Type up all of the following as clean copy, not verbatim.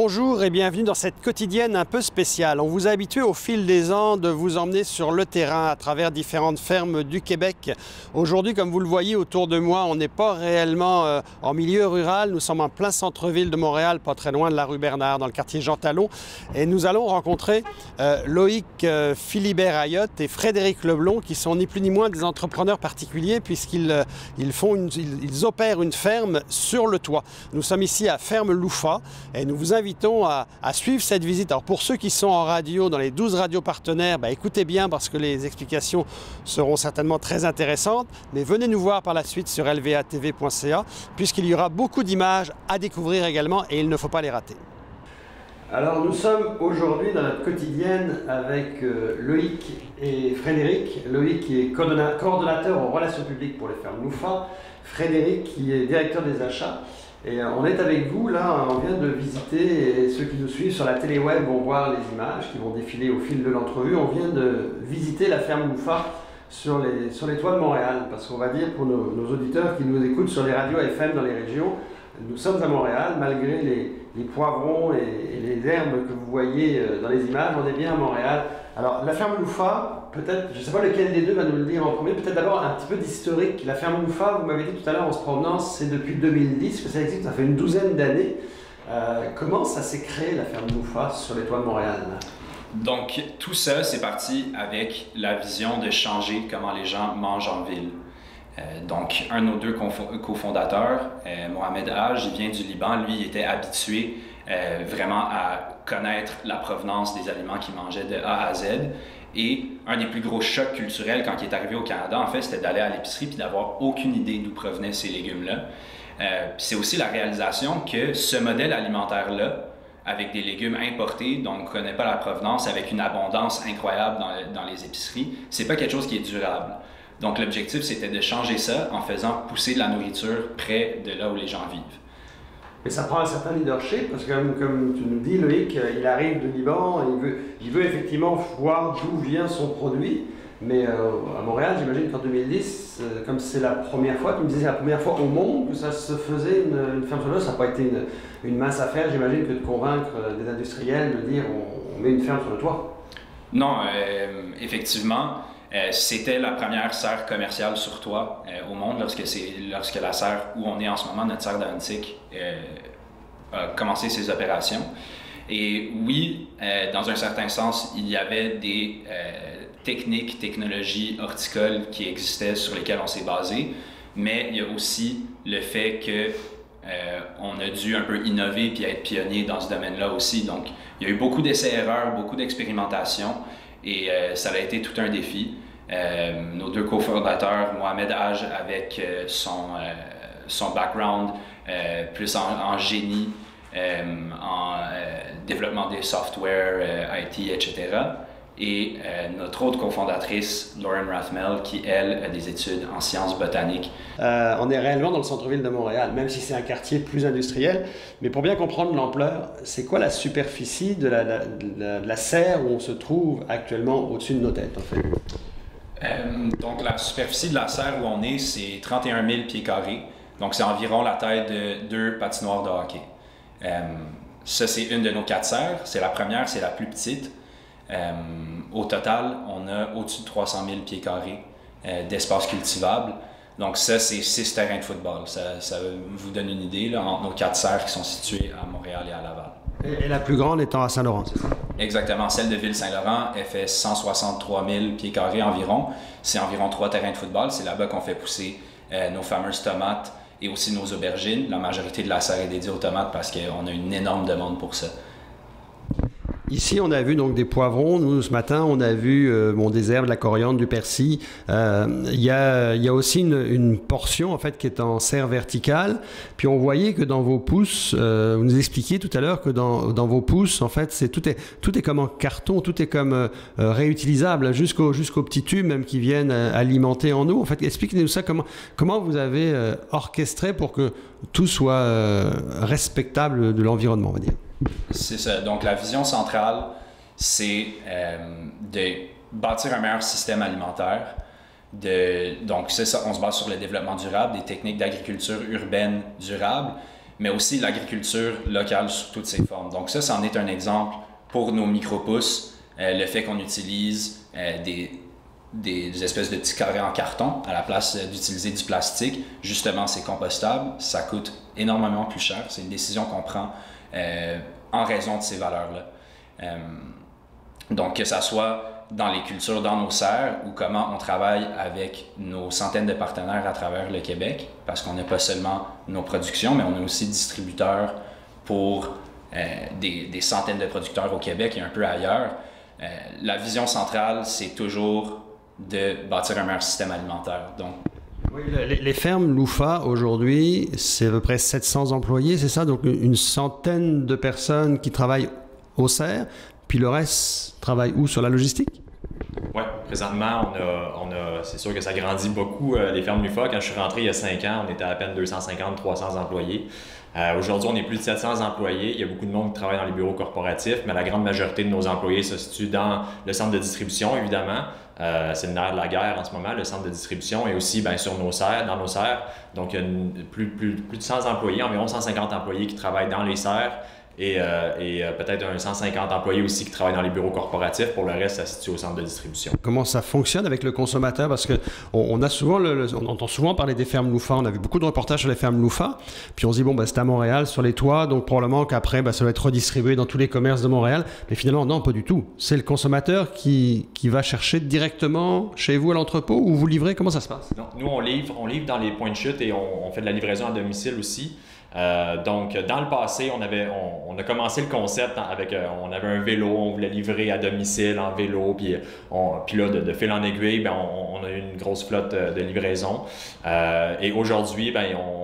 Bonjour et bienvenue dans cette quotidienne un peu spéciale. On vous a habitué au fil des ans de vous emmener sur le terrain à travers différentes fermes du Québec. Aujourd'hui, comme vous le voyez autour de moi, on n'est pas réellement en milieu rural. Nous sommes en plein centre-ville de Montréal, pas très loin de la rue Bernard, dans le quartier Jean Talon. Et nous allons rencontrer Loïc Philibert-Ayotte et Frédéric Leblond, qui sont ni plus ni moins des entrepreneurs particuliers puisqu'ils ils opèrent une ferme sur le toit. Nous sommes ici à Ferme Loufa et nous vous invitons à suivre cette visite. Alors pour ceux qui sont en radio, dans les 12 radios partenaires, écoutez bien parce que les explications seront certainement très intéressantes. Mais venez nous voir par la suite sur lvatv.ca puisqu'il y aura beaucoup d'images à découvrir également et il ne faut pas les rater. Alors nous sommes aujourd'hui dans notre quotidienne avec Loïc et Frédéric. Loïc qui est coordonnateur en relations publiques pour les fermes Loufa. Frédéric qui est directeur des achats. Et on est avec vous, là, on vient de visiter, et ceux qui nous suivent sur la télé web vont voir les images qui vont défiler au fil de l'entrevue. On vient de visiter la ferme Loufa sur les toits de Montréal, parce qu'on va dire pour nos auditeurs qui nous écoutent sur les radios FM dans les régions, nous sommes à Montréal, malgré les poivrons et les herbes que vous voyez dans les images, on est bien à Montréal. Alors la ferme Loufa, peut-être, je ne sais pas lequel des deux va nous le dire en premier, peut-être d'abord un petit peu d'historique. La ferme Loufa, vous m'avez dit tout à l'heure en se promenant, c'est depuis 2010 que ça existe, ça fait une douzaine d'années. Comment ça s'est créé la ferme Loufa sur les toits de Montréal? Donc tout ça, c'est parti avec la vision de changer comment les gens mangent en ville. Donc, un de nos deux cofondateurs, Mohamed Haj, il vient du Liban. Lui, il était habitué vraiment à connaître la provenance des aliments qu'il mangeait de A à Z. Et un des plus gros chocs culturels quand il est arrivé au Canada, en fait, c'était d'aller à l'épicerie et d'avoir aucune idée d'où provenaient ces légumes-là. C'est aussi la réalisation que ce modèle alimentaire-là, avec des légumes importés dont on ne connaît pas la provenance, avec une abondance incroyable dans les épiceries, c'est pas quelque chose qui est durable. Donc l'objectif, c'était de changer ça en faisant pousser de la nourriture près de là où les gens vivent. Mais ça prend un certain leadership, parce que comme tu nous dis, Loïc, il arrive du Liban, il veut effectivement voir d'où vient son produit. Mais à Montréal, j'imagine qu'en 2010, comme c'est la première fois, tu me disais c'est la première fois au monde que ça se faisait une ferme sur le toit, ça n'a pas été une mince affaire, j'imagine, que de convaincre des industriels de dire on met une ferme sur le toit. Non, effectivement. C'était la première serre commerciale sur toit au monde lorsque la serre où on est en ce moment, notre serre d'Antique, a commencé ses opérations. Et oui, dans un certain sens, il y avait des technologies horticoles qui existaient sur lesquelles on s'est basé, mais il y a aussi le fait que on a dû un peu innover puis être pionnier dans ce domaine-là aussi. Donc, il y a eu beaucoup d'essais-erreurs, beaucoup d'expérimentation. Et ça a été tout un défi. Nos deux cofondateurs, Mohamed Haj avec son background plus en génie, en développement des softwares, IT, etc. Et notre autre cofondatrice, Lauren Rathmel, qui, elle, a des études en sciences botaniques. On est réellement dans le centre-ville de Montréal, même si c'est un quartier plus industriel. Mais pour bien comprendre l'ampleur, c'est quoi la superficie de la serre où on se trouve actuellement au-dessus de nos têtes, en fait? Donc, la superficie de la serre où on est, c'est 31 000 pieds carrés. Donc, c'est environ la taille de 2 patinoires de hockey. Ça, c'est une de nos 4 serres. C'est la première, c'est la plus petite. Au total, on a au-dessus de 300 000 pieds carrés d'espace cultivable. Donc ça, c'est 6 terrains de football. Ça vous donne une idée là, entre nos 4 serres qui sont situées à Montréal et à Laval. Et la plus grande étant à Saint-Laurent, c'est ça? Exactement. Celle de Ville-Saint-Laurent, elle fait 163 000 pieds carrés environ. C'est environ 3 terrains de football. C'est là-bas qu'on fait pousser nos fameuses tomates et aussi nos aubergines. La majorité de la serre est dédiée aux tomates parce qu'on a une énorme demande pour ça. Ici, on a vu donc des poivrons. Nous, ce matin, on a vu des herbes, de la coriandre, du persil. Il y a aussi une portion en fait qui est en serre verticale. Puis on voyait que dans vos pousses, vous nous expliquiez tout à l'heure que dans vos pousses, en fait, tout est comme en carton, tout est comme réutilisable jusqu'au petit tube même qui viennent alimenter en eau. En fait, expliquez-nous ça comment vous avez orchestré pour que tout soit respectable de l'environnement, on va dire. C'est ça. Donc, la vision centrale, c'est de bâtir un meilleur système alimentaire. Donc, c'est ça, on se base sur le développement durable, des techniques d'agriculture urbaine durable, mais aussi l'agriculture locale sous toutes ses formes. Donc ça, c'en est un exemple pour nos micro-pousses, le fait qu'on utilise des espèces de petits carrés en carton à la place d'utiliser du plastique. Justement, c'est compostable, ça coûte énormément plus cher. C'est une décision qu'on prend en raison de ces valeurs-là. Donc, que ça soit dans les cultures, dans nos serres, ou comment on travaille avec nos centaines de partenaires à travers le Québec, parce qu'on n'a pas seulement nos productions, mais on est aussi distributeur pour des centaines de producteurs au Québec et un peu ailleurs. La vision centrale, c'est toujours de bâtir un meilleur système alimentaire. Donc, oui, les fermes Loufa, aujourd'hui, c'est à peu près 700 employés, c'est ça? Donc une centaine de personnes qui travaillent aux serres, puis le reste travaille où? Sur la logistique? Oui, présentement, c'est sûr que ça grandit beaucoup, les fermes Loufa. Quand je suis rentré il y a 5 ans, on était à peine 250-300 employés. Aujourd'hui, on est plus de 700 employés. Il y a beaucoup de monde qui travaille dans les bureaux corporatifs, mais la grande majorité de nos employés se situent dans le centre de distribution, évidemment. C'est le nerf de la guerre en ce moment, le centre de distribution, et aussi bien, sur nos serres, dans nos serres. Donc, il y a plus de 100 employés, environ 150 employés qui travaillent dans les serres. Et peut-être 150 employés aussi qui travaillent dans les bureaux corporatifs. Pour le reste, ça se situe au centre de distribution. Comment ça fonctionne avec le consommateur? Parce qu'on a souvent on entend souvent parler des fermes Loufa. On a vu beaucoup de reportages sur les fermes Loufa. Puis on se dit, bon, c'est à Montréal, sur les toits, donc probablement qu'après, ça va être redistribué dans tous les commerces de Montréal. Mais finalement, non, pas du tout. C'est le consommateur qui va chercher directement chez vous à l'entrepôt, ou vous livrez? Comment ça se passe? Non, nous, on livre dans les points de chute, et on fait de la livraison à domicile aussi. Donc, dans le passé, on a commencé le concept avec, on avait un vélo, on voulait livrer à domicile en vélo, puis là, de fil en aiguille, on a eu une grosse flotte de livraison. Et aujourd'hui,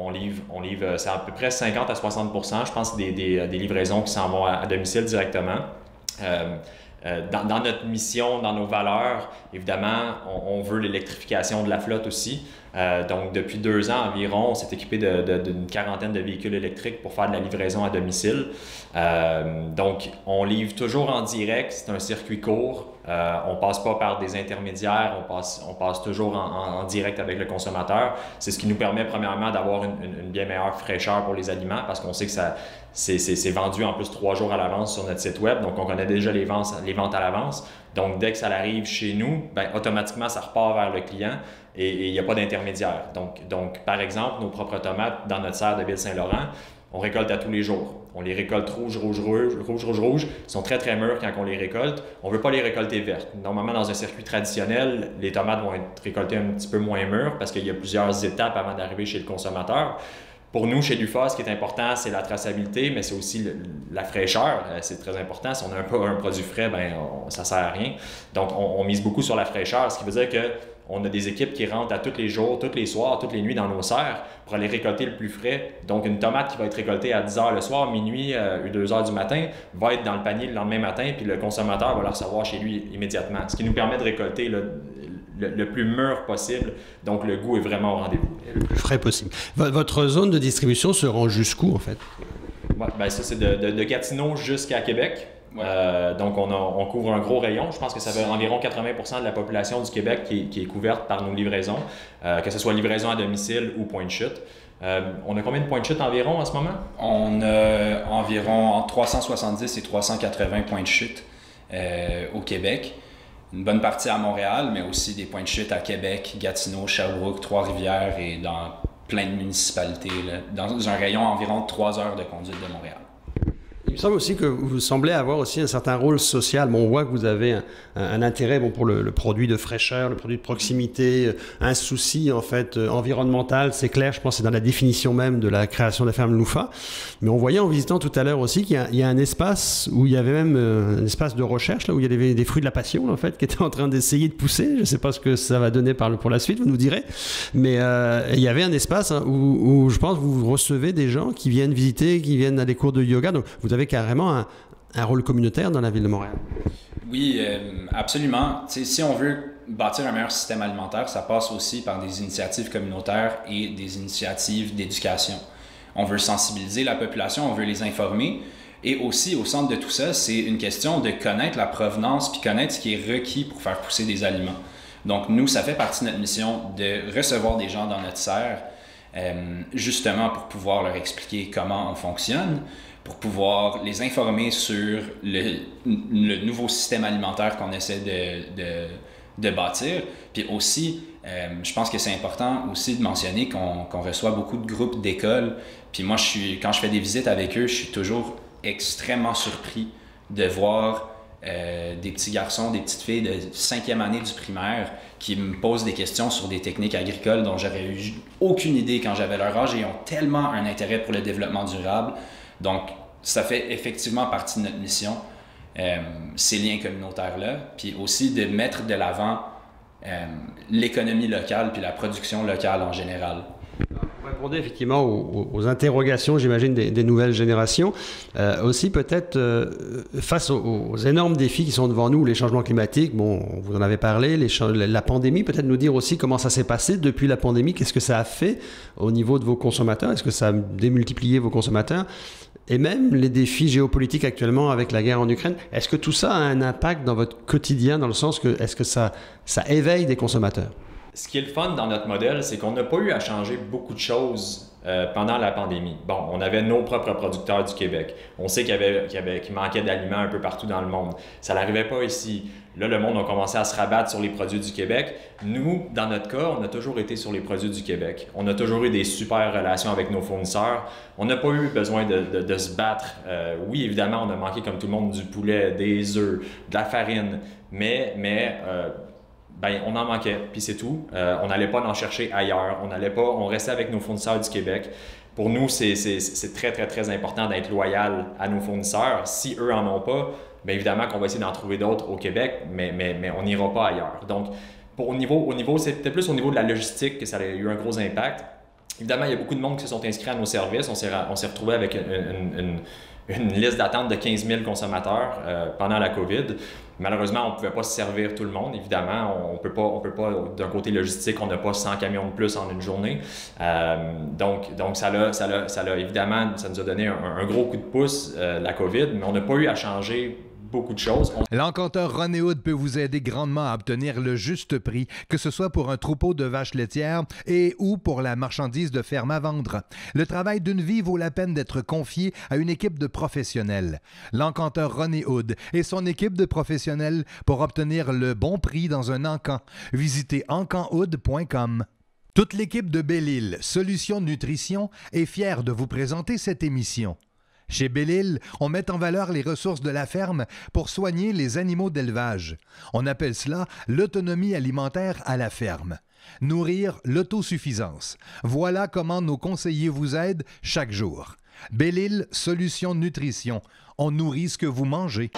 on livre, c'est à peu près 50 à 60%, je pense, des livraisons qui s'en vont à domicile directement. Dans notre mission, dans nos valeurs, évidemment, on veut l'électrification de la flotte aussi. Donc, depuis 2 ans environ, on s'est équipé d'une quarantaine de véhicules électriques pour faire de la livraison à domicile. Donc, on livre toujours en direct, c'est un circuit court. On ne passe pas par des intermédiaires, on passe toujours en direct avec le consommateur. C'est ce qui nous permet premièrement d'avoir une bien meilleure fraîcheur pour les aliments, parce qu'on sait que c'est vendu en plus 3 jours à l'avance sur notre site web, donc on connaît déjà les ventes à l'avance. Donc, dès que ça arrive chez nous, automatiquement, ça repart vers le client et il n'y a pas d'intermédiaire. Donc, par exemple, nos propres tomates dans notre serre de Ville-Saint-Laurent, on récolte à tous les jours. On les récolte rouge. Ils sont très, très mûrs quand on les récolte. On ne veut pas les récolter vertes. Normalement, dans un circuit traditionnel, les tomates vont être récoltées un petit peu moins mûres parce qu'il y a plusieurs étapes avant d'arriver chez le consommateur. Pour nous, chez Loufa, ce qui est important, c'est la traçabilité, mais c'est aussi la fraîcheur. C'est très important. Si on a un produit frais, ça ne sert à rien. Donc, on mise beaucoup sur la fraîcheur, ce qui veut dire qu'on a des équipes qui rentrent à tous les jours, tous les soirs, toutes les nuits dans nos serres pour aller récolter le plus frais. Donc, une tomate qui va être récoltée à 10 h le soir, minuit, 2 h du matin, va être dans le panier le lendemain matin, puis le consommateur va la recevoir chez lui immédiatement. Ce qui nous permet de récolter le plus mûr possible. Donc, le goût est vraiment au rendez-vous. Le plus frais possible. Votre zone de distribution se rend jusqu'où, en fait? Ouais, ça, c'est de Gatineau jusqu'à Québec. Ouais. Donc, on couvre un gros rayon. Je pense que ça fait environ 80% de la population du Québec qui est couverte par nos livraisons, que ce soit livraison à domicile ou point de chute. On a combien de points de chute environ en ce moment? On a environ entre 370 et 380 points de chute au Québec. Une bonne partie à Montréal, mais aussi des points de chute à Québec, Gatineau, Sherbrooke, Trois-Rivières et dans plein de municipalités, là, dans un rayon environ de 3 heures de conduite de Montréal. Il me semble aussi que vous semblez avoir aussi un certain rôle social. Bon, on voit que vous avez un intérêt pour le produit de fraîcheur, le produit de proximité, un souci en fait environnemental, c'est clair, je pense que c'est dans la définition même de la création de la ferme Loufa. Mais on voyait en visitant tout à l'heure aussi qu'il y a un espace où il y avait même un espace de recherche, là, où il y avait des fruits de la passion en fait, qui étaient en train d'essayer de pousser. Je ne sais pas ce que ça va donner pour la suite, vous nous direz. Mais il y avait un espace où je pense que vous recevez des gens qui viennent visiter, qui viennent à des cours de yoga. Donc vous avez carrément un rôle communautaire dans la ville de Montréal. Oui, absolument. T'sais, si on veut bâtir un meilleur système alimentaire, ça passe aussi par des initiatives communautaires et des initiatives d'éducation. On veut sensibiliser la population, on veut les informer. Et aussi, au centre de tout ça, c'est une question de connaître la provenance puis connaître ce qui est requis pour faire pousser des aliments. Donc, nous, ça fait partie de notre mission de recevoir des gens dans notre serre justement pour pouvoir leur expliquer comment on fonctionne, pour pouvoir les informer sur le nouveau système alimentaire qu'on essaie de bâtir. Puis aussi, je pense que c'est important aussi de mentionner qu'on reçoit beaucoup de groupes d'écoles. Puis moi, quand je fais des visites avec eux, je suis toujours extrêmement surpris de voir des petits garçons, des petites filles de 5e année du primaire qui me posent des questions sur des techniques agricoles dont j'aurais eu aucune idée quand j'avais leur âge et ont tellement un intérêt pour le développement durable. Donc, ça fait effectivement partie de notre mission, ces liens communautaires-là, puis aussi de mettre de l'avant l'économie locale puis la production locale en général. Vous répondez effectivement aux interrogations, j'imagine, des nouvelles générations. Aussi, peut-être, face aux énormes défis qui sont devant nous, les changements climatiques, bon, vous en avez parlé, la pandémie, peut-être nous dire aussi comment ça s'est passé depuis la pandémie, qu'est-ce que ça a fait au niveau de vos consommateurs, est-ce que ça a démultiplié vos consommateurs? Et même les défis géopolitiques actuellement avec la guerre en Ukraine, est-ce que tout ça a un impact dans votre quotidien, dans le sens que, est-ce que ça éveille des consommateurs? Ce qui est le fun dans notre modèle, c'est qu'on n'a pas eu à changer beaucoup de choses pendant la pandémie. Bon, on avait nos propres producteurs du Québec. On sait qu'il manquait d'aliments un peu partout dans le monde. Ça n'arrivait pas ici. Là, le monde a commencé à se rabattre sur les produits du Québec. Nous, dans notre cas, on a toujours été sur les produits du Québec. On a toujours eu des super relations avec nos fournisseurs. On n'a pas eu besoin de se battre. Oui, évidemment, on a manqué, comme tout le monde, du poulet, des œufs, de la farine, mais on en manquait, puis c'est tout. On n'allait pas en chercher ailleurs. On restait avec nos fournisseurs du Québec. Pour nous, c'est très, très, très important d'être loyal à nos fournisseurs. Si eux en ont pas, bien évidemment qu'on va essayer d'en trouver d'autres au Québec, mais on n'ira pas ailleurs. Donc, au niveau, c'est peut-être plus au niveau de la logistique que ça a eu un gros impact. Évidemment, il y a beaucoup de monde qui se sont inscrits à nos services. On s'est retrouvé avec une liste d'attente de 15 000 consommateurs pendant la COVID. Malheureusement, on ne pouvait pas se servir tout le monde. Évidemment, on peut pas d'un côté logistique, on n'a pas 100 camions de plus en une journée. Donc ça a évidemment, ça nous a donné un gros coup de pouce, la COVID, mais on n'a pas eu à changer beaucoup de choses. L'encanteur Ronnie Hood peut vous aider grandement à obtenir le juste prix, que ce soit pour un troupeau de vaches laitières ou pour la marchandise de ferme à vendre. Le travail d'une vie vaut la peine d'être confié à une équipe de professionnels. L'encanteur Ronnie Hood et son équipe de professionnels pour obtenir le bon prix dans un encan. Visitez encanhood.com. Toute l'équipe de Belle-Île Solutions Nutrition est fière de vous présenter cette émission. Chez Belle-Île, on met en valeur les ressources de la ferme pour soigner les animaux d'élevage. On appelle cela l'autonomie alimentaire à la ferme. Nourrir l'autosuffisance. Voilà comment nos conseillers vous aident chaque jour. Belle-Île Solutions Nutrition. On nourrit ce que vous mangez.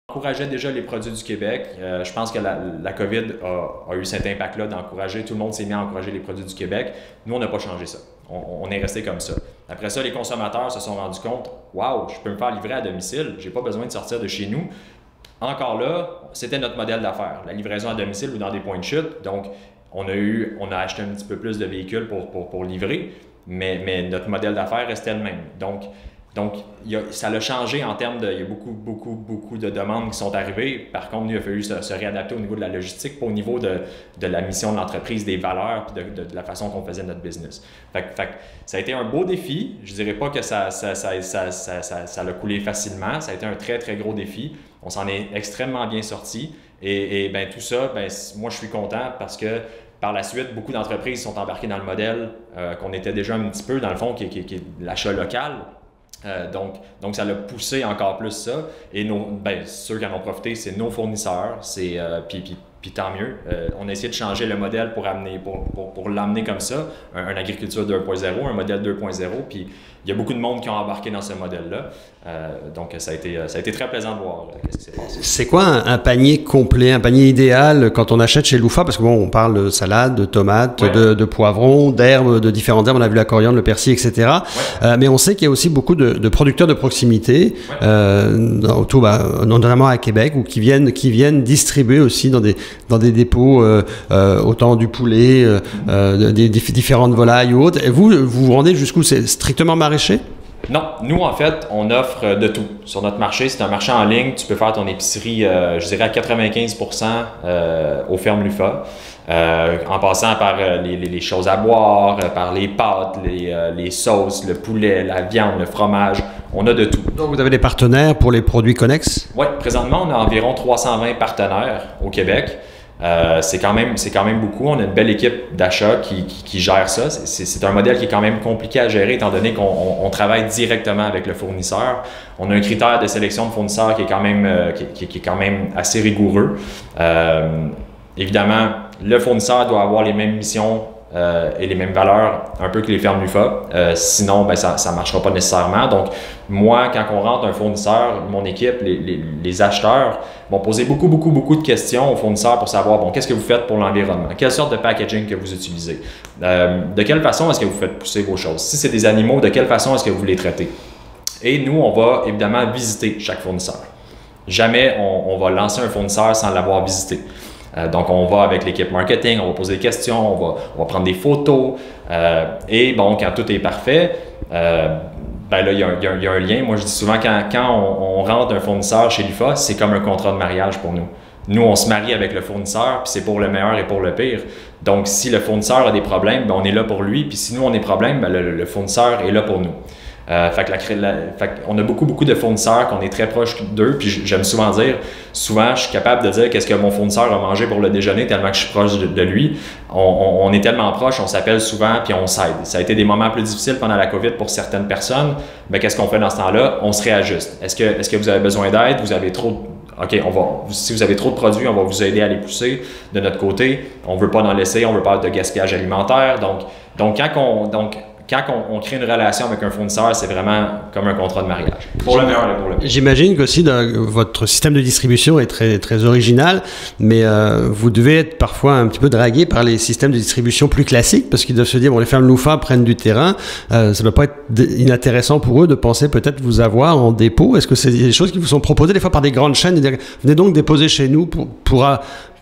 Encourageait déjà les produits du Québec. Je pense que la COVID a eu cet impact-là d'encourager. Tout le monde s'est mis à encourager les produits du Québec. Nous, on n'a pas changé ça. On est resté comme ça. Après ça, les consommateurs se sont rendus compte, « Wow, je peux me faire livrer à domicile. Je n'ai pas besoin de sortir de chez nous. » Encore là, c'était notre modèle d'affaires, la livraison à domicile ou dans des points de chute. Donc, on a acheté un petit peu plus de véhicules pour livrer, mais notre modèle d'affaires restait le même. Donc, ça l'a changé en termes de... Il y a beaucoup de demandes qui sont arrivées. Par contre, il a fallu se réadapter au niveau de la logistique, pas au niveau de la mission de l'entreprise, des valeurs, puis de la façon qu'on faisait notre business. Fait que ça a été un beau défi. Je dirais pas que ça l'a coulé facilement. Ça a été un très, très gros défi. On s'en est extrêmement bien sorti. Et ben, tout ça, ben, moi, je suis content parce que par la suite, beaucoup d'entreprises sont embarquées dans le modèle qu'on était déjà un petit peu, dans le fond, qui est l'achat local. Donc, ça l'a poussé encore plus ça. Et ceux qui en ont profité, c'est nos fournisseurs, puis puis tant mieux. On a essayé de changer le modèle pour l'amener comme ça, un agriculture 2.0, un modèle 2.0, puis il y a beaucoup de monde qui ont embarqué dans ce modèle-là. Donc, ça a été très plaisant de voir ce qui s'est passé. C'est quoi un panier complet, un panier idéal quand on achète chez Loufa? Parce que bon, on parle de salade, de tomates, de poivrons, d'herbes, de différentes herbes. On a vu la coriandre, le persil, etc. Ouais. Mais on sait qu'il y a aussi beaucoup de producteurs de proximité, notamment à Québec, ou qui viennent distribuer aussi dans des dépôts autant du poulet, des différentes volailles ou autres. Et vous vous rendez jusqu'où? C'est strictement maraîcher? Non, nous en fait, on offre de tout. Sur notre marché, c'est un marché en ligne. Tu peux faire ton épicerie, je dirais à 95% aux fermes Lufa. En passant par les choses à boire, par les pâtes, les sauces, le poulet, la viande, le fromage. On a de tout. Donc vous avez des partenaires pour les produits connexes? Oui, présentement, on a environ 320 partenaires au Québec. C'est quand même beaucoup. On a une belle équipe d'achat qui gère ça. C'est un modèle qui est quand même compliqué à gérer étant donné qu'on travaille directement avec le fournisseur. On a un critère de sélection de fournisseurs qui est quand même assez rigoureux. Évidemment, le fournisseur doit avoir les mêmes missions et les mêmes valeurs un peu que les fermes Lufa. Sinon, ça ne marchera pas nécessairement. Donc, moi, quand on rentre un fournisseur, mon équipe, les acheteurs vont poser beaucoup de questions aux fournisseurs pour savoir, qu'est-ce que vous faites pour l'environnement? Quelle sorte de packaging que vous utilisez? De quelle façon est-ce que vous faites pousser vos choses? Si c'est des animaux, de quelle façon est-ce que vous les traitez? Et nous, on va évidemment visiter chaque fournisseur. Jamais on va lancer un fournisseur sans l'avoir visité. Donc, on va avec l'équipe marketing, on va poser des questions, on va prendre des photos. Et bon, quand tout est parfait, là, il y a un lien. Moi, je dis souvent, quand on rentre un fournisseur chez Lufa, c'est comme un contrat de mariage pour nous. Nous, on se marie avec le fournisseur, puis c'est pour le meilleur et pour le pire. Donc, si le fournisseur a des problèmes, on est là pour lui. Puis si nous, on a des problèmes, le fournisseur est là pour nous. On a beaucoup de fournisseurs qu'on est très proche d'eux, puis j'aime souvent dire, je suis capable de dire qu'est-ce que mon fournisseur a mangé pour le déjeuner tellement que je suis proche de lui. On est tellement proche, on s'appelle souvent, puis on s'aide. Ça a été des moments plus difficiles pendant la COVID pour certaines personnes. Mais qu'est-ce qu'on fait dans ce temps-là? On se réajuste. Est-ce que vous avez besoin d'aide? Vous avez trop OK, si vous avez trop de produits, on va vous aider à les pousser de notre côté. On ne veut pas en laisser, on ne veut pas de gaspillage alimentaire. Donc quand on crée une relation avec un fournisseur, c'est vraiment comme un contrat de mariage. Pour le meilleur et pour le pire. J'imagine qu'aussi votre système de distribution est très, très original, mais vous devez être parfois un petit peu dragué par les systèmes de distribution plus classiques, parce qu'ils doivent se dire, les fermes Loufa prennent du terrain, ça ne doit pas être inintéressant pour eux de penser peut-être vous avoir en dépôt. Est-ce que c'est des choses qui vous sont proposées des fois par des grandes chaînes, de dire, venez donc déposer chez nous pour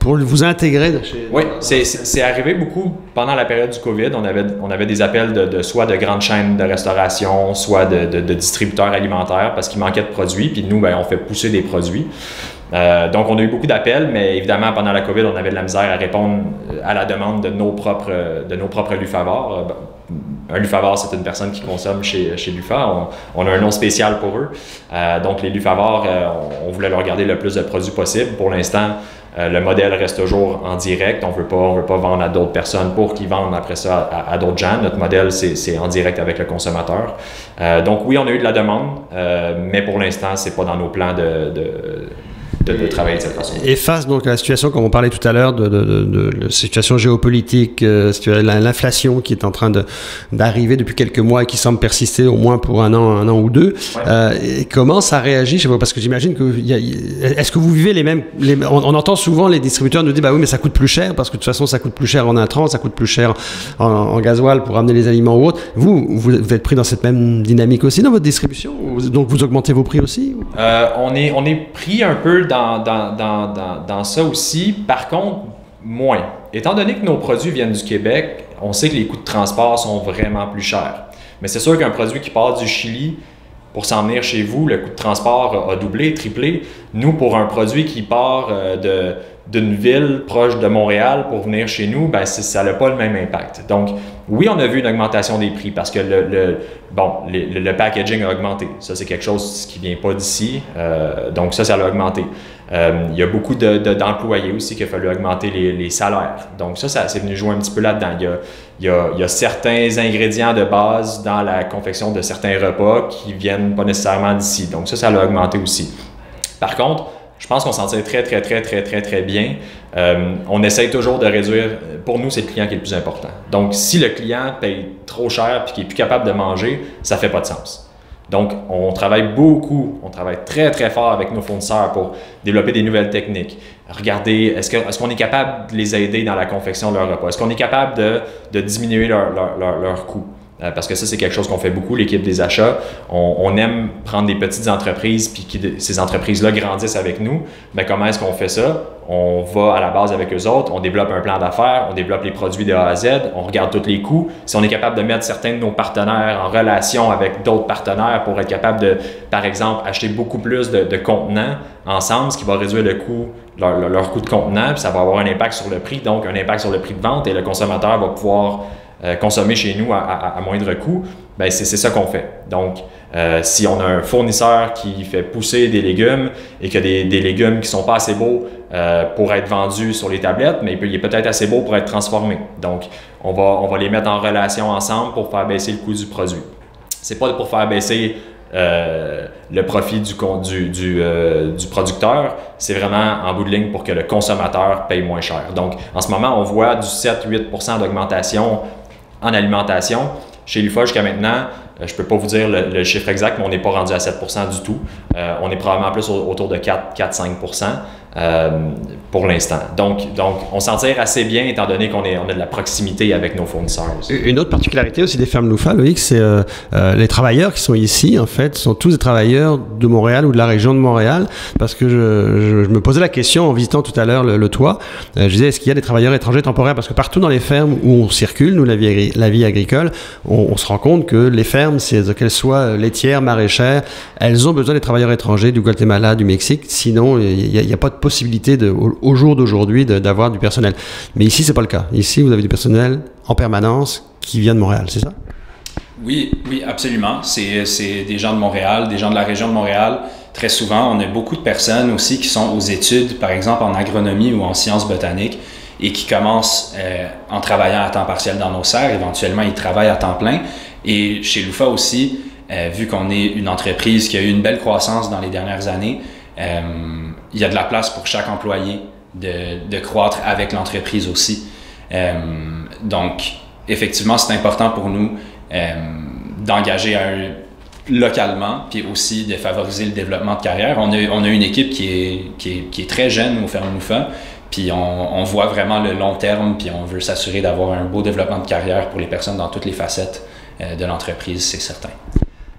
vous intégrer chez... Oui, c'est arrivé beaucoup pendant la période du COVID. On avait des appels soit de grandes chaînes de restauration, soit de distributeurs alimentaires parce qu'il manquait de produits. Puis nous, on fait pousser des produits. Donc, on a eu beaucoup d'appels, mais évidemment, pendant la COVID, on avait de la misère à répondre à la demande de nos propres Lufavors. Un Lufavor, c'est une personne qui consomme chez Lufa. On a un nom spécial pour eux. Donc, les Lufavors, on voulait leur garder le plus de produits possible. Pour l'instant, le modèle reste toujours en direct. On veut pas vendre à d'autres personnes pour qu'ils vendent après ça à d'autres gens. Notre modèle, c'est en direct avec le consommateur. Donc oui, on a eu de la demande, mais pour l'instant, c'est pas dans nos plans de travailler de cette façon. Et face donc à la situation, comme on parlait tout à l'heure, de la situation géopolitique, l'inflation qui est en train d'arriver depuis quelques mois et qui semble persister au moins pour un an ou deux, et comment ça réagit? Je sais pas, parce que j'imagine que est-ce que vous vivez les mêmes... On entend souvent les distributeurs nous dire oui, mais ça coûte plus cher, parce que de toute façon ça coûte plus cher en intrants, ça coûte plus cher en gasoil pour amener les aliments ou autres. Vous êtes pris dans cette même dynamique aussi dans votre distribution? Donc vous augmentez vos prix aussi? On est pris un peu dans ça aussi. Par contre, moins. Étant donné que nos produits viennent du Québec, on sait que les coûts de transport sont vraiment plus chers. Mais c'est sûr qu'un produit qui part du Chili, pour s'en venir chez vous, le coût de transport a doublé, triplé. Nous, pour un produit qui part d'une ville proche de Montréal pour venir chez nous, ça n'a pas le même impact. Donc, oui, on a vu une augmentation des prix parce que le packaging a augmenté. Ça, c'est quelque chose qui ne vient pas d'ici. Donc, ça l'a augmenté. Il y a beaucoup d'employés aussi qu'il a fallu augmenter les salaires. Donc, ça c'est venu jouer un petit peu là-dedans. Il y a certains ingrédients de base dans la confection de certains repas qui ne viennent pas nécessairement d'ici. Donc, ça l'a augmenté aussi. Par contre, Je pense qu'on s'en tire très bien. On essaye toujours de réduire. Pour nous, c'est le client qui est le plus important. Donc, si le client paye trop cher et qu'il n'est plus capable de manger, ça ne fait pas de sens. Donc, on travaille beaucoup, on travaille très fort avec nos fournisseurs pour développer des nouvelles techniques. Regarder, est-ce qu'on est capable de les aider dans la confection de leur repas? Est-ce qu'on est capable de diminuer leur coût? Parce que ça, c'est quelque chose qu'on fait beaucoup, l'équipe des achats. On aime prendre des petites entreprises puis que ces entreprises-là grandissent avec nous. Bien, comment est-ce qu'on fait ça? On va à la base avec eux autres, on développe un plan d'affaires, on développe les produits de A à Z, on regarde tous les coûts. Si on est capable de mettre certains de nos partenaires en relation avec d'autres partenaires pour être capable de, par exemple, acheter beaucoup plus de contenants ensemble, ce qui va réduire le coût, leur coût de contenant, puis ça va avoir un impact sur le prix, donc un impact sur le prix de vente et le consommateur va pouvoir consommer chez nous à moindre coût, bien, c'est ça qu'on fait. Donc, si on a un fournisseur qui fait pousser des légumes et qu'il y a des légumes qui ne sont pas assez beaux pour être vendus sur les tablettes, mais il est peut-être assez beau pour être transformé. Donc, on va les mettre en relation ensemble pour faire baisser le coût du produit. Ce n'est pas pour faire baisser le profit du producteur, c'est vraiment en bout de ligne pour que le consommateur paye moins cher. Donc, en ce moment, on voit du 7-8% d'augmentation en alimentation. Chez Lufa, jusqu'à maintenant, je ne peux pas vous dire le chiffre exact, mais on n'est pas rendu à 7% du tout. On est probablement plus autour de 4-5% pour l'instant. Donc, on s'en tire assez bien étant donné qu'on a de la proximité avec nos fournisseurs aussi. Une autre particularité aussi des fermes Lufa, Loïc, c'est les travailleurs qui sont ici, en fait, sont tous des travailleurs de Montréal ou de la région de Montréal, parce que je me posais la question en visitant tout à l'heure le toit. Je disais, est-ce qu'il y a des travailleurs étrangers temporaires? Parce que partout dans les fermes où on circule, nous, la vie agricole, on se rend compte que les fermes, qu'elles soient laitières, maraîchères, elles ont besoin des travailleurs étrangers du Guatemala, du Mexique, sinon il n'y a pas de possibilité au jour d'aujourd'hui d'avoir du personnel. Mais ici, c'est pas le cas. Ici, vous avez du personnel en permanence qui vient de Montréal, c'est ça? Oui, absolument. C'est des gens de Montréal, des gens de la région de Montréal. Très souvent, on a beaucoup de personnes aussi qui sont aux études, par exemple en agronomie ou en sciences botaniques, et qui commencent en travaillant à temps partiel dans nos serres. Éventuellement, ils travaillent à temps plein. Et chez Lufa aussi, vu qu'on est une entreprise qui a eu une belle croissance dans les dernières années, il y a de la place pour chaque employé de croître avec l'entreprise aussi. Donc, effectivement, c'est important pour nous d'engager localement, puis aussi de favoriser le développement de carrière. On a une équipe qui est très jeune au Ferme Lufa, puis on voit vraiment le long terme, puis on veut s'assurer d'avoir un beau développement de carrière pour les personnes dans toutes les facettes de l'entreprise, c'est certain.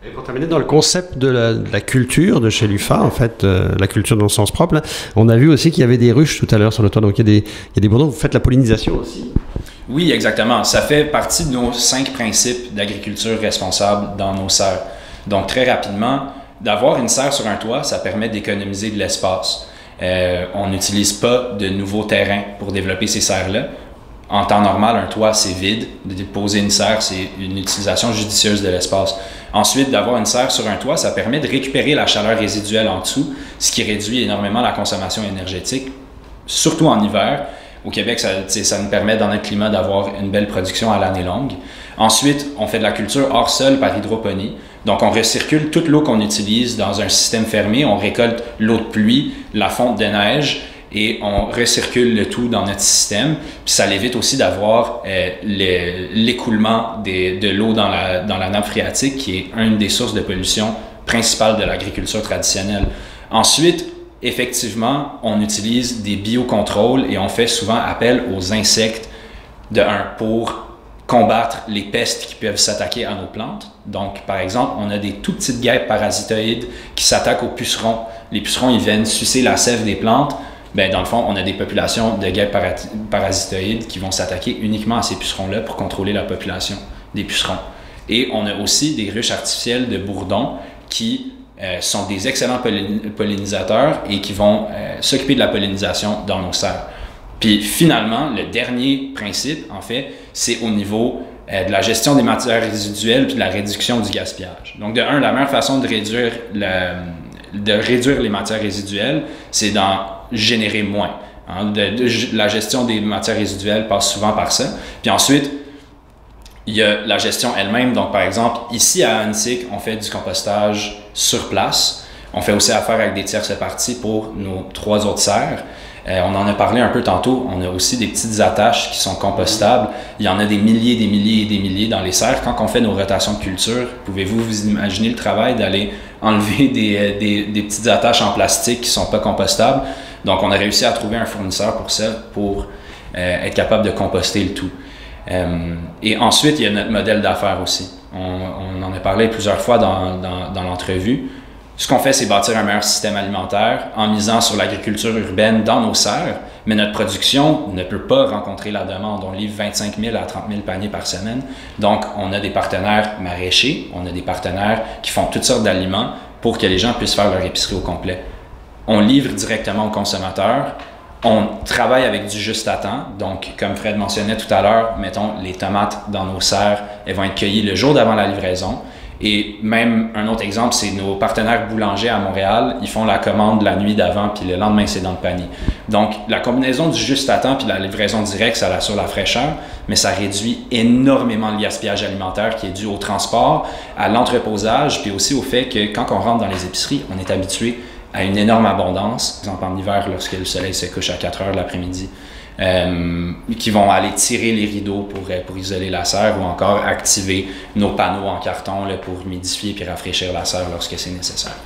Et pour terminer, dans le concept de la culture de chez Lufa, en fait, la culture dans le sens propre, là, on a vu aussi qu'il y avait des ruches tout à l'heure sur le toit, donc il y a des bourdons. Vous faites la pollinisation aussi? Oui, exactement. Ça fait partie de nos 5 principes d'agriculture responsable dans nos serres. Donc, très rapidement, d'avoir une serre sur un toit, ça permet d'économiser de l'espace. On n'utilise pas de nouveaux terrains pour développer ces serres-là. En temps normal, un toit, c'est vide. De déposer une serre, c'est une utilisation judicieuse de l'espace. Ensuite, d'avoir une serre sur un toit, ça permet de récupérer la chaleur résiduelle en dessous, ce qui réduit énormément la consommation énergétique, surtout en hiver. Au Québec, ça nous permet, dans notre climat, d'avoir une belle production à l'année longue. Ensuite, on fait de la culture hors sol par hydroponie. Donc, on recircule toute l'eau qu'on utilise dans un système fermé. On récolte l'eau de pluie, la fonte de neige, et on recircule le tout dans notre système. Puis ça l'évite aussi d'avoir l'écoulement de l'eau dans la nappe phréatique, qui est une des sources de pollution principales de l'agriculture traditionnelle. Ensuite, effectivement, on utilise des biocontrôles et on fait souvent appel aux insectes pour combattre les pestes qui peuvent s'attaquer à nos plantes. Donc, par exemple, on a des tout petites guêpes parasitoïdes qui s'attaquent aux pucerons. Les pucerons, ils viennent sucer la sève des plantes. Bien, dans le fond, on a des populations de guêpes parasitoïdes qui vont s'attaquer uniquement à ces pucerons-là pour contrôler la population des pucerons. Et on a aussi des ruches artificielles de bourdons qui sont des excellents pollinisateurs et qui vont s'occuper de la pollinisation dans nos serres. Puis finalement, le dernier principe, en fait, c'est au niveau de la gestion des matières résiduelles puis de la réduction du gaspillage. Donc, de un, la meilleure façon de réduire les matières résiduelles, c'est d'en générer moins. Hein. La gestion des matières résiduelles passe souvent par ça. Puis ensuite, il y a la gestion elle-même. Donc, par exemple, ici à Ahuntsic, on fait du compostage sur place. On fait aussi affaire avec des tierces parties pour nos 3 autres serres. On en a parlé un peu tantôt, on a aussi des petites attaches qui sont compostables. Il y en a des milliers, des milliers et des milliers dans les serres. Quand on fait nos rotations de culture, pouvez-vous vous imaginer le travail d'aller enlever des petites attaches en plastique qui ne sont pas compostables? Donc, on a réussi à trouver un fournisseur pour ça, pour être capable de composter le tout. Et ensuite, il y a notre modèle d'affaires aussi. On en a parlé plusieurs fois dans l'entrevue. Ce qu'on fait, c'est bâtir un meilleur système alimentaire en misant sur l'agriculture urbaine dans nos serres, mais notre production ne peut pas rencontrer la demande. On livre 25 000 à 30 000 paniers par semaine. Donc, on a des partenaires maraîchers, on a des partenaires qui font toutes sortes d'aliments pour que les gens puissent faire leur épicerie au complet. On livre directement aux consommateurs. On travaille avec du juste à temps. Donc, comme Fred mentionnait tout à l'heure, mettons, les tomates dans nos serres, elles vont être cueillies le jour d'avant la livraison. Et même un autre exemple, c'est nos partenaires boulangers à Montréal. Ils font la commande la nuit d'avant, puis le lendemain, c'est dans le panier. Donc, la combinaison du juste à temps puis la livraison directe, ça assure la fraîcheur, mais ça réduit énormément le gaspillage alimentaire qui est dû au transport, à l'entreposage, puis aussi au fait que quand on rentre dans les épiceries, on est habitué à une énorme abondance. Par exemple, en hiver, lorsque le soleil se couche à 4 heures de l'après-midi, qui vont aller tirer les rideaux pour isoler la serre ou encore activer nos panneaux en carton là, pour humidifier et rafraîchir la serre lorsque c'est nécessaire.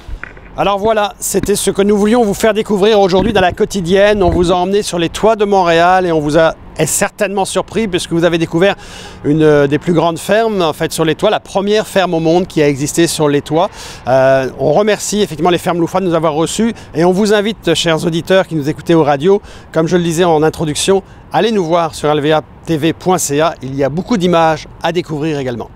Alors voilà, c'était ce que nous voulions vous faire découvrir aujourd'hui dans la quotidienne. On vous a emmené sur les toits de Montréal et on vous a certainement surpris puisque vous avez découvert une des plus grandes fermes en fait sur les toits, la première ferme au monde qui a existé sur les toits. On remercie effectivement les fermes Louffa de nous avoir reçus et on vous invite, chers auditeurs qui nous écoutez aux radios, comme je le disais en introduction, allez nous voir sur lvatv.ca. Il y a beaucoup d'images à découvrir également.